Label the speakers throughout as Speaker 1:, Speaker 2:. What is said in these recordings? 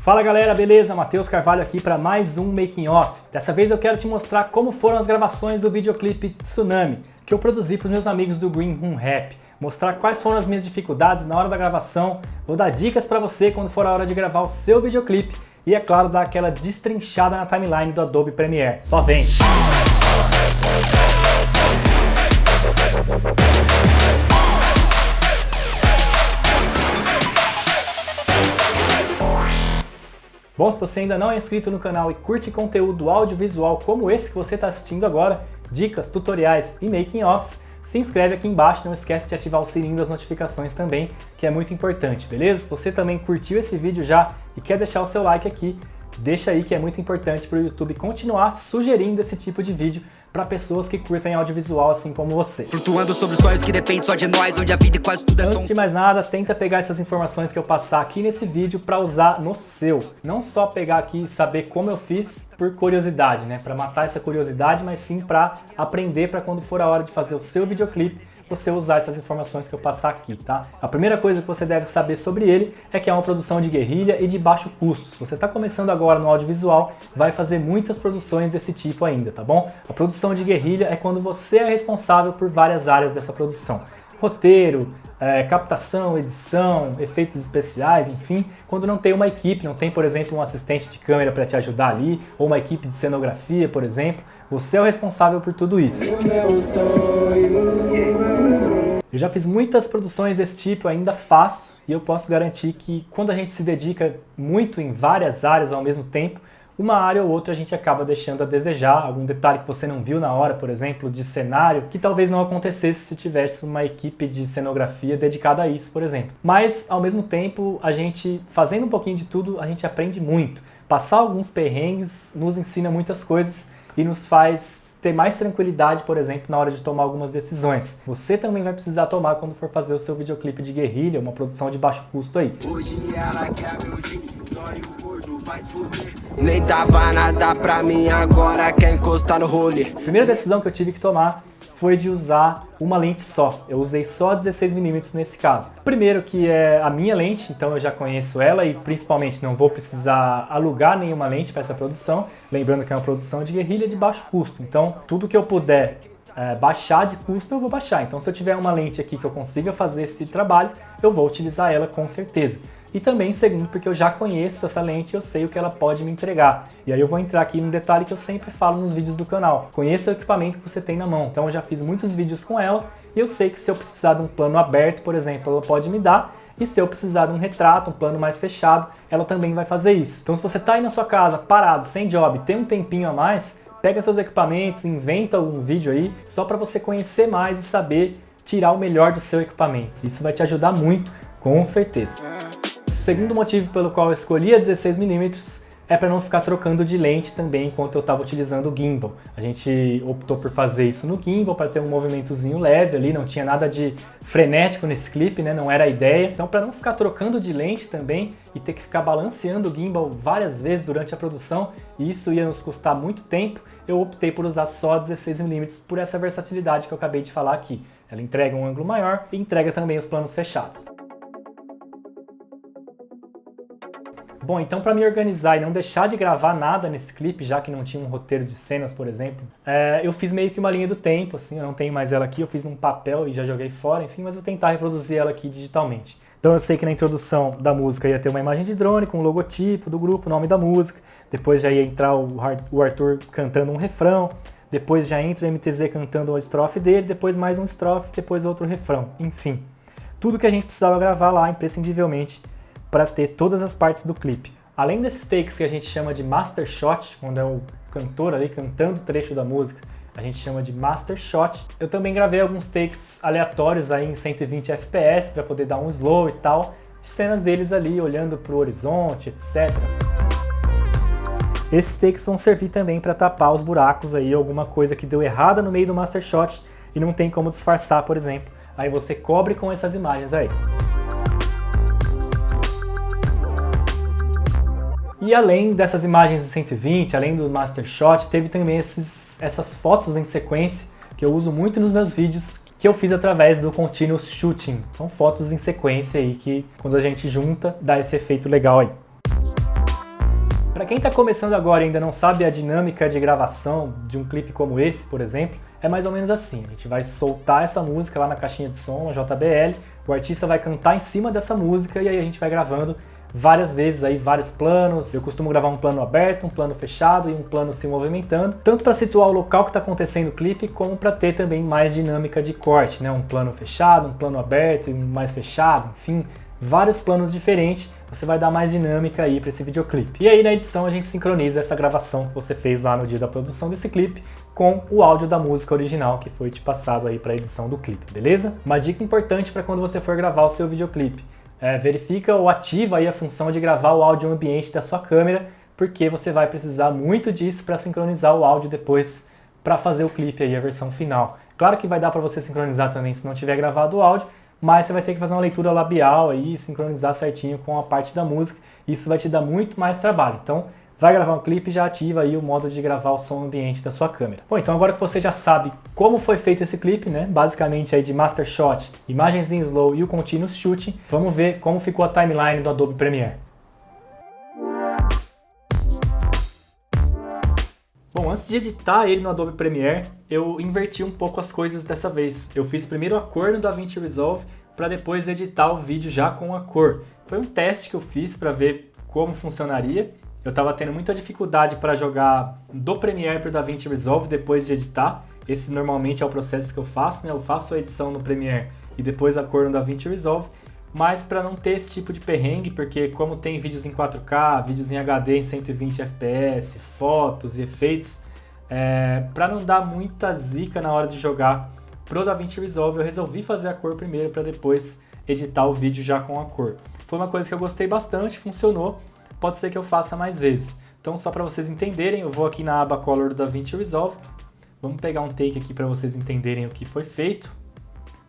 Speaker 1: Fala galera, beleza? Matheus Carvalho aqui para mais um Making Off. Dessa vez eu quero te mostrar como foram as gravações do videoclipe Tsunami, que eu produzi para os meus amigos do Green Room Rap. Mostrar quais foram as minhas dificuldades na hora da gravação, vou dar dicas para você quando for a hora de gravar o seu videoclipe e, é claro, dar aquela destrinchada na timeline do Adobe Premiere. Só vem! Bom, se você ainda não é inscrito no canal e curte conteúdo audiovisual como esse que você está assistindo agora, dicas, tutoriais e making-offs, se inscreve aqui embaixo, não esquece de ativar o sininho das notificações também, que é muito importante, beleza? Se você também curtiu esse vídeo já e quer deixar o seu like aqui, deixa aí que é muito importante para o YouTube continuar sugerindo esse tipo de vídeo para pessoas que curtem audiovisual assim como você.
Speaker 2: Flutuando sobre sonhos que dependem só de nós, onde a vida e quase tudo é
Speaker 1: Antes de mais nada, tenta pegar essas informações que eu passar aqui nesse vídeo para usar no seu. Não só pegar aqui e saber como eu fiz por curiosidade, né? Para matar essa curiosidade, mas sim para aprender para quando for a hora de fazer o seu videoclipe, você usar essas informações que eu passar aqui, tá? A primeira coisa que você deve saber sobre ele é que é uma produção de guerrilha e de baixo custo. Se você está começando agora no audiovisual, vai fazer muitas produções desse tipo ainda, tá bom? A produção de guerrilha é quando você é responsável por várias áreas dessa produção. Roteiro, captação, edição, efeitos especiais, enfim, quando não tem uma equipe, não tem, por exemplo, um assistente de câmera para te ajudar ali, ou uma equipe de cenografia, por exemplo, você é o responsável por tudo isso. Eu já fiz muitas produções desse tipo, ainda faço, e eu posso garantir que quando a gente se dedica muito em várias áreas ao mesmo tempo, uma área ou outra a gente acaba deixando a desejar, algum detalhe que você não viu na hora, por exemplo, de cenário, que talvez não acontecesse se tivesse uma equipe de cenografia dedicada a isso, por exemplo. Mas, ao mesmo tempo, a gente, fazendo um pouquinho de tudo, a gente aprende muito. Passar alguns perrengues nos ensina muitas coisas e nos faz ter mais tranquilidade, por exemplo, na hora de tomar algumas decisões. Você também vai precisar tomar quando for fazer o seu videoclipe de guerrilha, uma produção de baixo custo aí.
Speaker 2: Hoje ela quer meu dia, zóio gordo vai se fuder. Nem dava nada pra mim, agora quer encostar no rolê.
Speaker 1: A primeira decisão que eu tive que tomar foi de usar uma lente só. Eu usei só 16mm nesse caso. Primeiro que é a minha lente, então eu já conheço ela e principalmente não vou precisar alugar nenhuma lente para essa produção. Lembrando que é uma produção de guerrilha de baixo custo. Então tudo que eu puder baixar de custo eu vou baixar. Então se eu tiver uma lente aqui que eu consiga fazer esse trabalho, eu vou utilizar ela com certeza. E também, segundo, porque eu já conheço essa lente e eu sei o que ela pode me entregar. E aí eu vou entrar aqui num detalhe que eu sempre falo nos vídeos do canal. Conheça o equipamento que você tem na mão. Então eu já fiz muitos vídeos com ela e eu sei que se eu precisar de um plano aberto, por exemplo, ela pode me dar. E se eu precisar de um retrato, um plano mais fechado, ela também vai fazer isso. Então se você está aí na sua casa, parado, sem job, tem um tempinho a mais, pega seus equipamentos, inventa um vídeo aí, só para você conhecer mais e saber tirar o melhor do seu equipamento. Isso vai te ajudar muito, com certeza. Segundo motivo pelo qual eu escolhi a 16mm é para não ficar trocando de lente também enquanto eu estava utilizando o gimbal. A gente optou por fazer isso no gimbal para ter um movimentozinho leve ali, não tinha nada de frenético nesse clipe, né? Não era a ideia. Então, para não ficar trocando de lente também e ter que ficar balanceando o gimbal várias vezes durante a produção, e isso ia nos custar muito tempo, eu optei por usar só 16mm por essa versatilidade que eu acabei de falar aqui. Ela entrega um ângulo maior e entrega também os planos fechados. Bom, então para me organizar e não deixar de gravar nada nesse clipe, já que não tinha um roteiro de cenas, por exemplo, eu fiz meio que uma linha do tempo, assim, eu não tenho mais ela aqui, eu fiz num papel e já joguei fora, enfim, mas vou tentar reproduzir ela aqui digitalmente. Então eu sei que na introdução da música ia ter uma imagem de drone com o logotipo do grupo, o nome da música, depois já ia entrar o Arthur cantando um refrão, depois já entra o MTZ cantando uma estrofe dele, depois mais um estrofe, depois outro refrão, enfim. Tudo que a gente precisava gravar lá, imprescindivelmente, para ter todas as partes do clipe. Além desses takes que a gente chama de master shot, quando é o cantor ali cantando o trecho da música, a gente chama de master shot, eu também gravei alguns takes aleatórios aí em 120 fps para poder dar um slow e tal, de cenas deles ali olhando para o horizonte, etc. Esses takes vão servir também para tapar os buracos aí, alguma coisa que deu errada no meio do master shot e não tem como disfarçar, por exemplo. Aí você cobre com essas imagens aí. E além dessas imagens em 120, além do Master Shot, teve também essas fotos em sequência que eu uso muito nos meus vídeos, que eu fiz através do Continuous Shooting. São fotos em sequência aí que, quando a gente junta, dá esse efeito legal aí. Para quem está começando agora e ainda não sabe a dinâmica de gravação de um clipe como esse, por exemplo, é mais ou menos assim. A gente vai soltar essa música lá na caixinha de som, na JBL, o artista vai cantar em cima dessa música e aí a gente vai gravando várias vezes aí, vários planos. Eu costumo gravar um plano aberto, um plano fechado e um plano se movimentando, tanto para situar o local que está acontecendo o clipe, como para ter também mais dinâmica de corte, né? Um plano fechado, um plano aberto e um mais fechado, enfim, vários planos diferentes. Você vai dar mais dinâmica aí para esse videoclipe. E aí na edição a gente sincroniza essa gravação que você fez lá no dia da produção desse clipe com o áudio da música original que foi te passado aí para a edição do clipe, beleza? Uma dica importante para quando você for gravar o seu videoclipe: verifica ou ativa aí a função de gravar o áudio ambiente da sua câmera, porque você vai precisar muito disso para sincronizar o áudio depois para fazer o clipe aí, a versão final. Claro que vai dar para você sincronizar também se não tiver gravado o áudio, mas você vai ter que fazer uma leitura labial aí e sincronizar certinho com a parte da música. Isso vai te dar muito mais trabalho. Então, vai gravar um clipe, já ativa aí o modo de gravar o som ambiente da sua câmera. Bom, então agora que você já sabe como foi feito esse clipe, né, basicamente aí de Master Shot, imagens em slow e o Continuous Shooting, vamos ver como ficou a timeline do Adobe Premiere. Bom, antes de editar ele no Adobe Premiere, eu inverti um pouco as coisas dessa vez. Eu fiz primeiro a cor no DaVinci Resolve para depois editar o vídeo já com a cor. Foi um teste que eu fiz para ver como funcionaria. Eu estava tendo muita dificuldade para jogar do Premiere para o DaVinci Resolve depois de editar. Esse normalmente é o processo que eu faço, né? Eu faço a edição no Premiere e depois a cor no DaVinci Resolve. Mas para não ter esse tipo de perrengue, porque como tem vídeos em 4K, vídeos em HD em 120 fps, fotos e efeitos, para não dar muita zica na hora de jogar pro DaVinci Resolve, eu resolvi fazer a cor primeiro para depois editar o vídeo já com a cor. Foi uma coisa que eu gostei bastante, funcionou, pode ser que eu faça mais vezes. Então só para vocês entenderem, eu vou aqui na aba Color do DaVinci Resolve, vamos pegar um take aqui para vocês entenderem o que foi feito,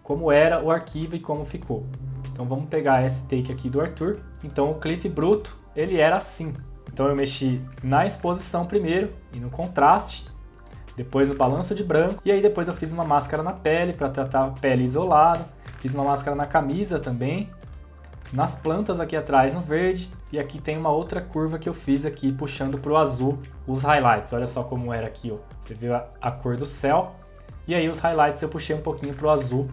Speaker 1: como era o arquivo e como ficou. Então vamos pegar esse take aqui do Arthur. Então o clipe bruto, ele era assim. Então eu mexi na exposição primeiro e no contraste, depois no balanço de branco, e aí depois eu fiz uma máscara na pele para tratar a pele isolada, fiz uma máscara na camisa também, nas plantas aqui atrás no verde, e aqui tem uma outra curva que eu fiz aqui puxando para o azul os highlights. Olha só como era aqui, ó. Você viu a cor do céu, e aí os highlights eu puxei um pouquinho para o azul.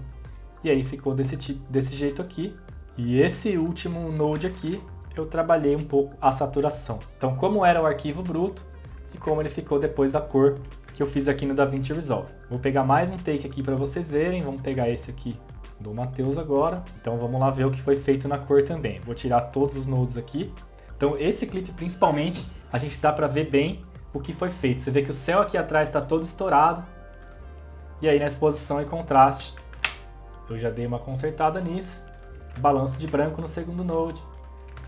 Speaker 1: E aí ficou desse jeito aqui. E esse último node aqui, eu trabalhei um pouco a saturação. Então, como era o arquivo bruto e como ele ficou depois da cor que eu fiz aqui no DaVinci Resolve. Vou pegar mais um take aqui para vocês verem. Vamos pegar esse aqui do Matheus agora. Então, vamos lá ver o que foi feito na cor também. Vou tirar todos os nodes aqui. Então, esse clipe, principalmente, a gente dá para ver bem o que foi feito. Você vê que o céu aqui atrás está todo estourado. E aí, na exposição e contraste, eu já dei uma consertada nisso, balanço de branco no segundo node,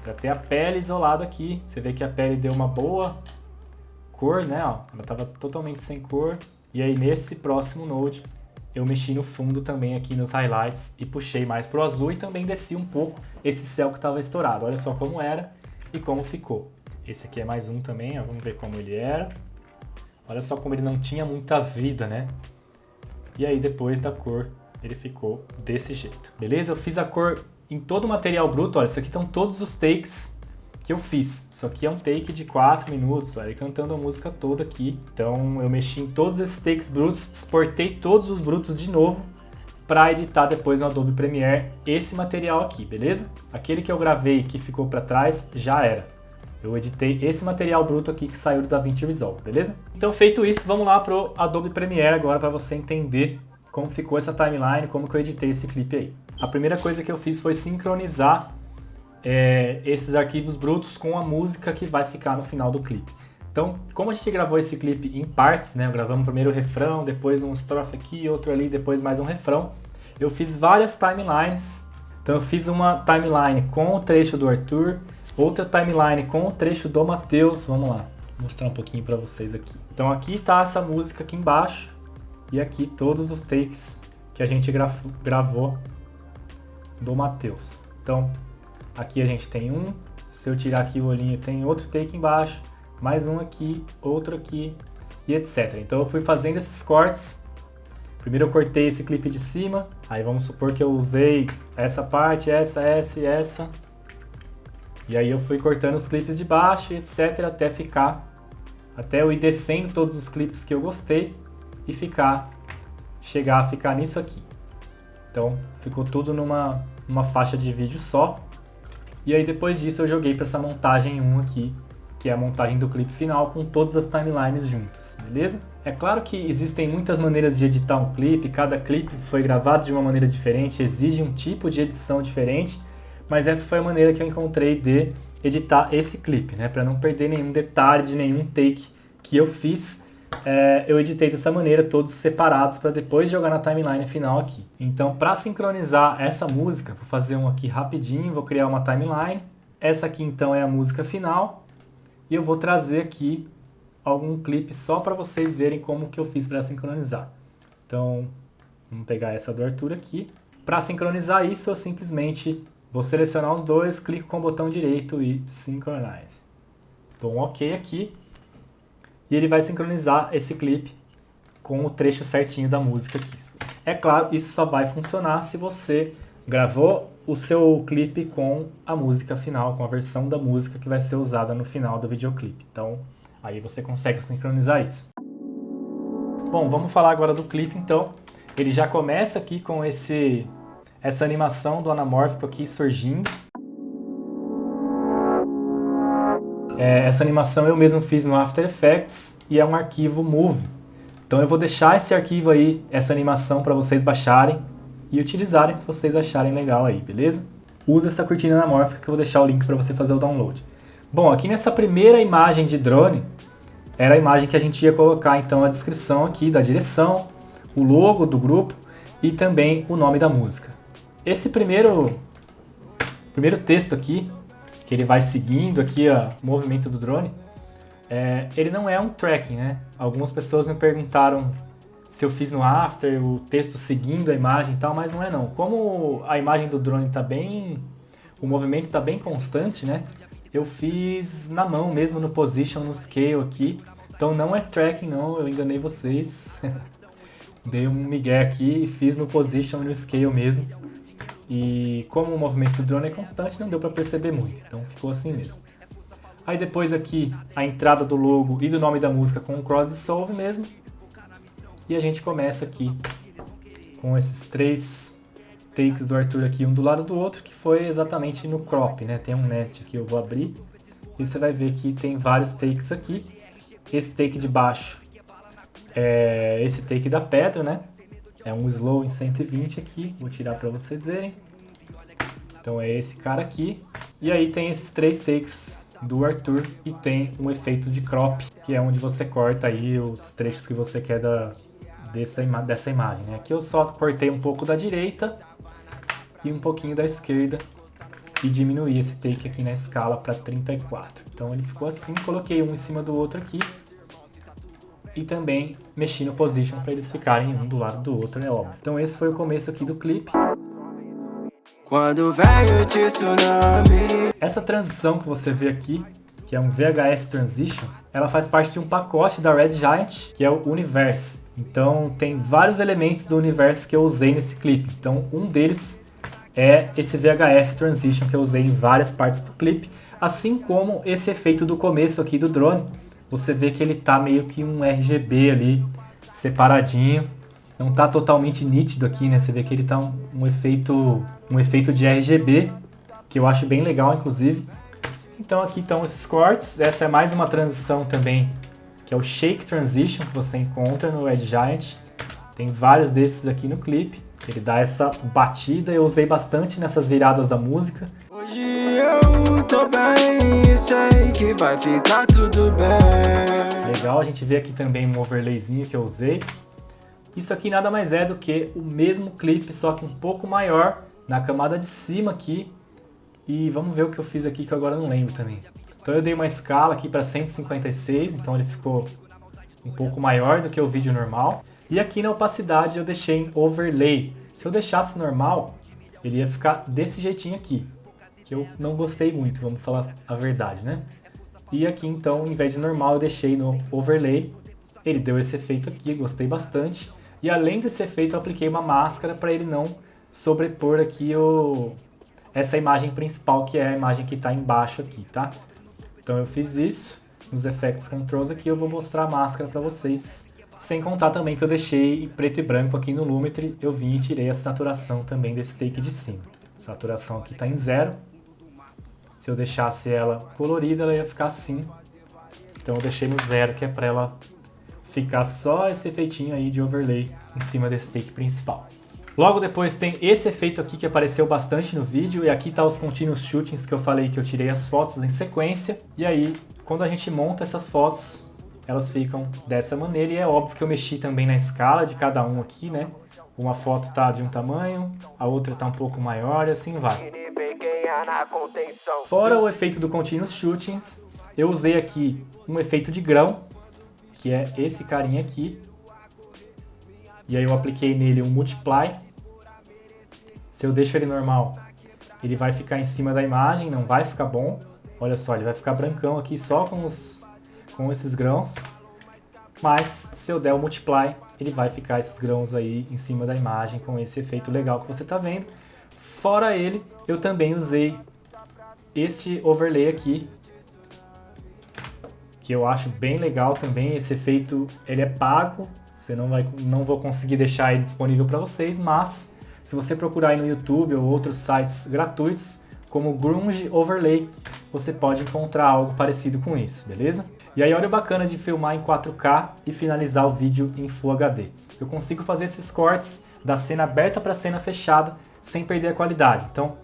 Speaker 1: para ter a pele isolada aqui. Você vê que a pele deu uma boa cor, né? Ó, ela estava totalmente sem cor. E aí nesse próximo node eu mexi no fundo também aqui nos highlights e puxei mais pro azul e também desci um pouco esse céu que estava estourado. Olha só como era e como ficou. Esse aqui é mais um também, ó, vamos ver como ele era. Olha só como ele não tinha muita vida, né? E aí depois da cor ele ficou desse jeito, beleza? Eu fiz a cor em todo o material bruto, olha, isso aqui estão todos os takes que eu fiz. Isso aqui é um take de 4 minutos, olha, ele cantando a música toda aqui. Então eu mexi em todos esses takes brutos, exportei todos os brutos de novo para editar depois no Adobe Premiere esse material aqui, beleza? Aquele que eu gravei que ficou para trás já era. Eu editei esse material bruto aqui que saiu do DaVinci Resolve, beleza? Então feito isso, vamos lá pro Adobe Premiere agora para você entender como ficou essa timeline, como que eu editei esse clipe aí. A primeira coisa que eu fiz foi sincronizar esses arquivos brutos com a música que vai ficar no final do clipe. Então, como a gente gravou esse clipe em partes, né? Gravamos primeiro o refrão, depois um estrofe aqui, outro ali, depois mais um refrão. Eu fiz várias timelines. Então eu fiz uma timeline com o trecho do Arthur, outra timeline com o trecho do Matheus. Vamos lá, vou mostrar um pouquinho para vocês aqui. Então aqui tá essa música aqui embaixo. E aqui todos os takes que a gente gravou do Matheus. Então, aqui a gente tem um, se eu tirar aqui o olhinho tem outro take embaixo, mais um aqui, outro aqui e etc. Então eu fui fazendo esses cortes. Primeiro eu cortei esse clipe de cima, aí vamos supor que eu usei essa parte, essa e essa. E aí eu fui cortando os clipes de baixo, etc, até eu ir descendo todos os clipes que eu gostei e chegar a ficar nisso aqui. Então ficou tudo numa faixa de vídeo só. E aí depois disso eu joguei para essa montagem 1 aqui, que é a montagem do clipe final com todas as timelines juntas, beleza? É claro que existem muitas maneiras de editar um clipe, cada clipe foi gravado de uma maneira diferente, exige um tipo de edição diferente, mas essa foi a maneira que eu encontrei de editar esse clipe, né? Para não perder nenhum detalhe de nenhum take que eu fiz, eu editei dessa maneira, todos separados, para depois jogar na timeline final aqui. Então, para sincronizar essa música, vou fazer um aqui rapidinho, vou criar uma timeline. Essa aqui então é a música final. E eu vou trazer aqui algum clipe só para vocês verem como que eu fiz para sincronizar. Então, vamos pegar essa do Arthur aqui. Para sincronizar isso, eu simplesmente vou selecionar os dois, clico com o botão direito e Synchronize. Dou um OK aqui. E ele vai sincronizar esse clipe com o trecho certinho da música aqui. É claro, isso só vai funcionar se você gravou o seu clipe com a música final, com a versão da música que vai ser usada no final do videoclipe. Então, aí você consegue sincronizar isso. Bom, vamos falar agora do clipe, então. Ele já começa aqui com essa animação do anamórfico aqui surgindo. Essa animação eu mesmo fiz no After Effects e é um arquivo Move. Então eu vou deixar esse arquivo aí, essa animação, para vocês baixarem e utilizarem se vocês acharem legal aí, beleza? Usa essa cortina anamórfica que eu vou deixar o link para você fazer o download. Bom, aqui nessa primeira imagem de drone, era a imagem que a gente ia colocar então a descrição aqui da direção, o logo do grupo e também o nome da música. Esse primeiro texto aqui, que ele vai seguindo aqui o movimento do drone, ele não é um tracking, né? Algumas pessoas me perguntaram se eu fiz no After o texto seguindo a imagem e tal, mas não é não. Como a imagem do drone tá o movimento tá bem constante, né? Eu fiz na mão mesmo, no position, no scale aqui. Então não é tracking não, eu enganei vocês. Dei um migué aqui e fiz no position e no scale mesmo. E como o movimento do drone é constante, não deu para perceber muito, então ficou assim mesmo. Aí depois aqui a entrada do logo e do nome da música com o cross dissolve mesmo. E a gente começa aqui com esses 3 takes do Arthur aqui, um do lado do outro, que foi exatamente no crop, né? Tem um nest aqui, eu vou abrir. E você vai ver que tem vários takes aqui. Esse take de baixo é esse take da pedra, né? É um slow em 120 aqui, vou tirar para vocês verem. Então é esse cara aqui. E aí tem esses 3 takes do Arthur e tem um efeito de crop, que é onde você corta aí os trechos que você quer dessa imagem, né? Aqui eu só cortei um pouco da direita e um pouquinho da esquerda e diminuí esse take aqui na escala para 34. Então ele ficou assim, coloquei um em cima do outro aqui. E também mexi no position para eles ficarem um do lado do outro, é óbvio. Então esse foi o começo aqui do clipe.
Speaker 2: Quando veio o tsunami.
Speaker 1: Essa transição que você vê aqui, que é um VHS Transition, ela faz parte de um pacote da Red Giant, que é o Universe. Então tem vários elementos do Universe que eu usei nesse clipe. Então um deles é esse VHS Transition que eu usei em várias partes do clipe, assim como esse efeito do começo aqui do drone. Você vê que ele tá meio que um RGB ali, separadinho. Não tá totalmente nítido aqui, né? Você vê que ele tá um efeito de RGB, que eu acho bem legal, inclusive. Então aqui estão esses cortes. Essa é mais uma transição também, que é o Shake Transition, que você encontra no Red Giant. Tem vários desses aqui no clipe. Ele dá essa batida, eu usei bastante nessas viradas da música.
Speaker 2: Hoje eu tô bem e sei que vai ficar tudo bem.
Speaker 1: Legal, a gente vê aqui também um overlayzinho que eu usei. Isso aqui nada mais é do que o mesmo clipe, só que um pouco maior, na camada de cima aqui. E vamos ver o que eu fiz aqui, que eu agora não lembro também. Então eu dei uma escala aqui para 156, então ele ficou um pouco maior do que o vídeo normal. E aqui na opacidade eu deixei em overlay. Se eu deixasse normal, ele ia ficar desse jeitinho aqui, que eu não gostei muito, vamos falar a verdade, né? E aqui então, em vez de normal, eu deixei no overlay. Ele deu esse efeito aqui, gostei bastante. E além desse efeito, eu apliquei uma máscara para ele não sobrepor aqui essa imagem principal, que é a imagem que está embaixo aqui, tá? Então eu fiz isso, nos Effects Controls aqui eu vou mostrar a máscara para vocês, sem contar também que eu deixei preto e branco aqui no Lumetri, eu vim e tirei a saturação também desse take de cima. A saturação aqui está em 0, se eu deixasse ela colorida ela ia ficar assim, então eu deixei no 0, que é para ela ficar só esse efeitinho aí de overlay em cima desse take principal. Logo depois tem esse efeito aqui que apareceu bastante no vídeo, e aqui tá os continuous shootings que eu falei que eu tirei as fotos em sequência, e aí quando a gente monta essas fotos, elas ficam dessa maneira, e é óbvio que eu mexi também na escala de cada um aqui, né? Uma foto tá de um tamanho, a outra tá um pouco maior e assim vai. Fora o efeito do continuous shootings, eu usei aqui um efeito de grão, que é esse carinha aqui, e aí eu apliquei nele um multiply. Se eu deixo ele normal, ele vai ficar em cima da imagem, não vai ficar bom. Olha só, ele vai ficar brancão aqui só com esses grãos. Mas se eu der o multiply, ele vai ficar esses grãos aí em cima da imagem com esse efeito legal que você está vendo. Fora ele, eu também usei este overlay aqui, que eu acho bem legal também. Esse efeito, ele é pago, não vou conseguir deixar ele disponível para vocês, mas se você procurar aí no YouTube ou outros sites gratuitos, como Grunge Overlay, você pode encontrar algo parecido com isso, beleza? E aí olha o bacana de filmar em 4K e finalizar o vídeo em Full HD. Eu consigo fazer esses cortes da cena aberta para a cena fechada sem perder a qualidade. Então,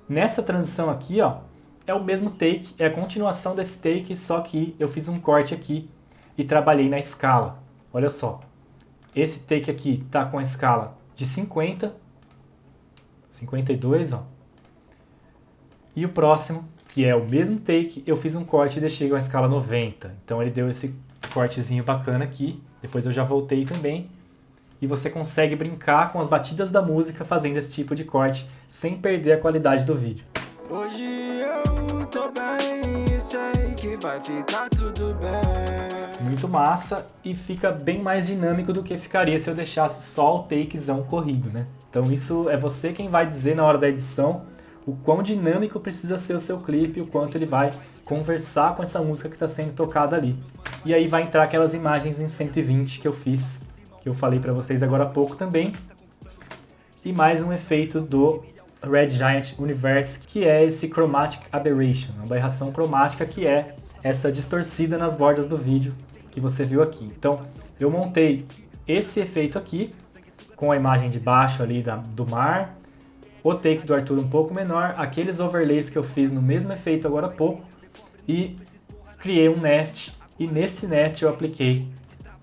Speaker 1: nessa transição aqui, ó, é o mesmo take, é a continuação desse take, só que eu fiz um corte aqui e trabalhei na escala. Olha só, esse take aqui tá com a escala de 50, 52, ó. E o próximo, que é o mesmo take, eu fiz um corte e deixei com a escala 90. Então ele deu esse cortezinho bacana aqui. Depois eu já voltei também. E você consegue brincar com as batidas da música fazendo esse tipo de corte, sem perder a qualidade do vídeo.
Speaker 2: Hoje eu tô bem, sei que vai ficar tudo bem.
Speaker 1: Muito massa e fica bem mais dinâmico do que ficaria se eu deixasse só o takezão corrido, né? Então isso é você quem vai dizer na hora da edição o quão dinâmico precisa ser o seu clipe, o quanto ele vai conversar com essa música que está sendo tocada ali. E aí vai entrar aquelas imagens em 120 que eu fiz, que eu falei para vocês agora há pouco também. E mais um efeito do Red Giant Universe, que é esse Chromatic Aberration, uma aberração cromática, que é essa distorcida nas bordas do vídeo que você viu aqui. Então eu montei esse efeito aqui, com a imagem de baixo ali do mar, o take do Arthur um pouco menor, aqueles overlays que eu fiz no mesmo efeito agora há pouco, e criei um nest, e nesse nest eu apliquei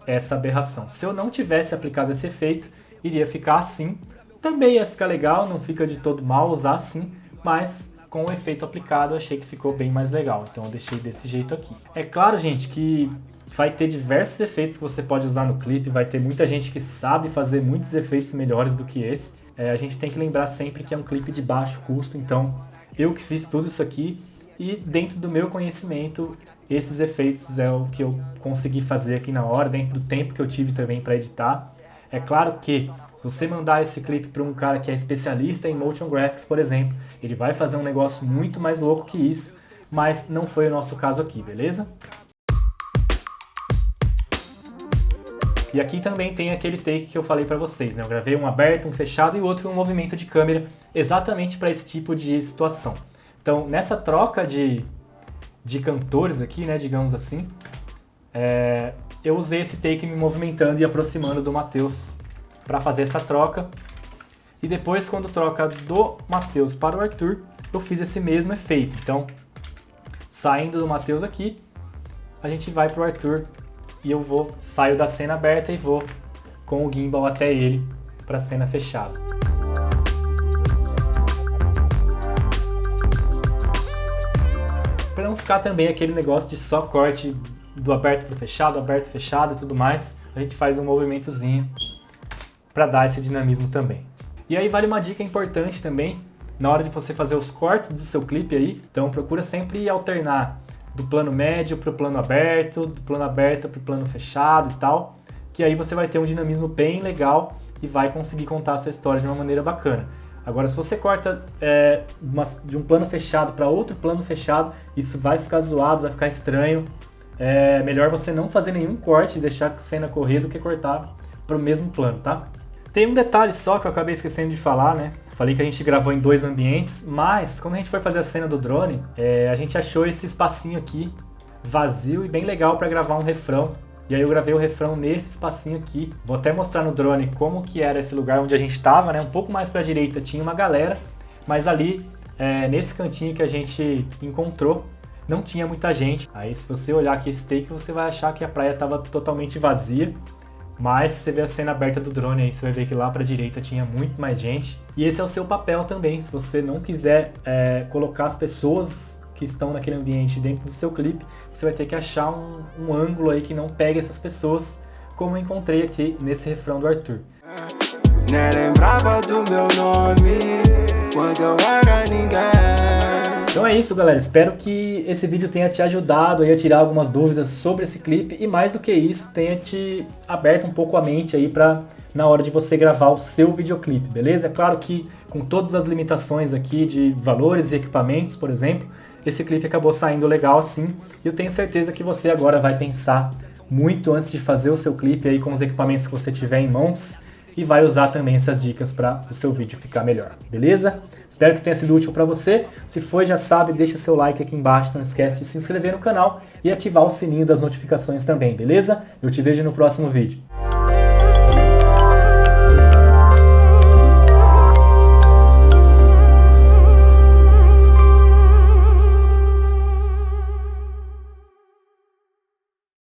Speaker 1: essa aberração. Se eu não tivesse aplicado esse efeito, iria ficar assim, também ia ficar legal, não fica de todo mal usar assim, mas com o efeito aplicado eu achei que ficou bem mais legal, então eu deixei desse jeito aqui. É claro, gente, que vai ter diversos efeitos que você pode usar no clipe, vai ter muita gente que sabe fazer muitos efeitos melhores do que esse. A gente tem que lembrar sempre que é um clipe de baixo custo, então eu que fiz tudo isso aqui e dentro do meu conhecimento, esses efeitos é o que eu consegui fazer aqui na hora, dentro do tempo que eu tive também para editar. É claro que se você mandar esse clipe para um cara que é especialista em motion graphics, por exemplo, ele vai fazer um negócio muito mais louco que isso, mas não foi o nosso caso aqui, beleza? E aqui também tem aquele take que eu falei para vocês, né? Eu gravei um aberto, um fechado e outro um movimento de câmera exatamente para esse tipo de situação. Então, nessa troca de cantores aqui, né, digamos assim, eu usei esse take me movimentando e aproximando do Matheus para fazer essa troca. E depois, quando troca do Matheus para o Arthur, eu fiz esse mesmo efeito. Então, saindo do Matheus aqui, a gente vai para o Arthur e eu saio da cena aberta e vou com o gimbal até ele para a cena fechada. Para não ficar também aquele negócio de só corte do aberto para o aberto, fechado e tudo mais, a gente faz um movimentozinho para dar esse dinamismo também. E aí vale uma dica importante também, na hora de você fazer os cortes do seu clipe aí, então procura sempre alternar do plano médio para o plano aberto, do plano aberto para o plano fechado e tal, que aí você vai ter um dinamismo bem legal e vai conseguir contar a sua história de uma maneira bacana. Agora, se você corta de um plano fechado para outro plano fechado, isso vai ficar zoado, vai ficar estranho. É melhor você não fazer nenhum corte e deixar a cena correr do que cortar para o mesmo plano, tá? Tem um detalhe só que eu acabei esquecendo de falar, né? Falei que a gente gravou em 2 ambientes, mas quando a gente foi fazer a cena do drone, a gente achou esse espacinho aqui vazio e bem legal para gravar um refrão. E aí eu gravei o refrão nesse espacinho aqui. Vou até mostrar no drone como que era esse lugar onde a gente estava, né? Um pouco mais para a direita tinha uma galera, mas ali, nesse cantinho que a gente encontrou, não tinha muita gente. Aí se você olhar aqui esse take, você vai achar que a praia estava totalmente vazia. Mas se você ver a cena aberta do drone aí, você vai ver que lá para a direita tinha muito mais gente. E esse é o seu papel também, se você não quiser colocar as pessoas que estão naquele ambiente dentro do seu clipe, você vai ter que achar um ângulo aí que não pegue essas pessoas, como eu encontrei aqui nesse refrão do Arthur.
Speaker 2: Nem lembrava do meu nome quando eu era ninguém.
Speaker 1: Então é isso, galera, espero que esse vídeo tenha te ajudado aí a tirar algumas dúvidas sobre esse clipe e mais do que isso, tenha te aberto um pouco a mente aí para na hora de você gravar o seu videoclipe, beleza? É claro que com todas as limitações aqui de valores e equipamentos, por exemplo, esse clipe acabou saindo legal assim e eu tenho certeza que você agora vai pensar muito antes de fazer o seu clipe aí com os equipamentos que você tiver em mãos e vai usar também essas dicas para o seu vídeo ficar melhor, beleza? Espero que tenha sido útil para você. Se foi, já sabe, deixa seu like aqui embaixo, não esquece de se inscrever no canal e ativar o sininho das notificações também, beleza? Eu te vejo no próximo vídeo.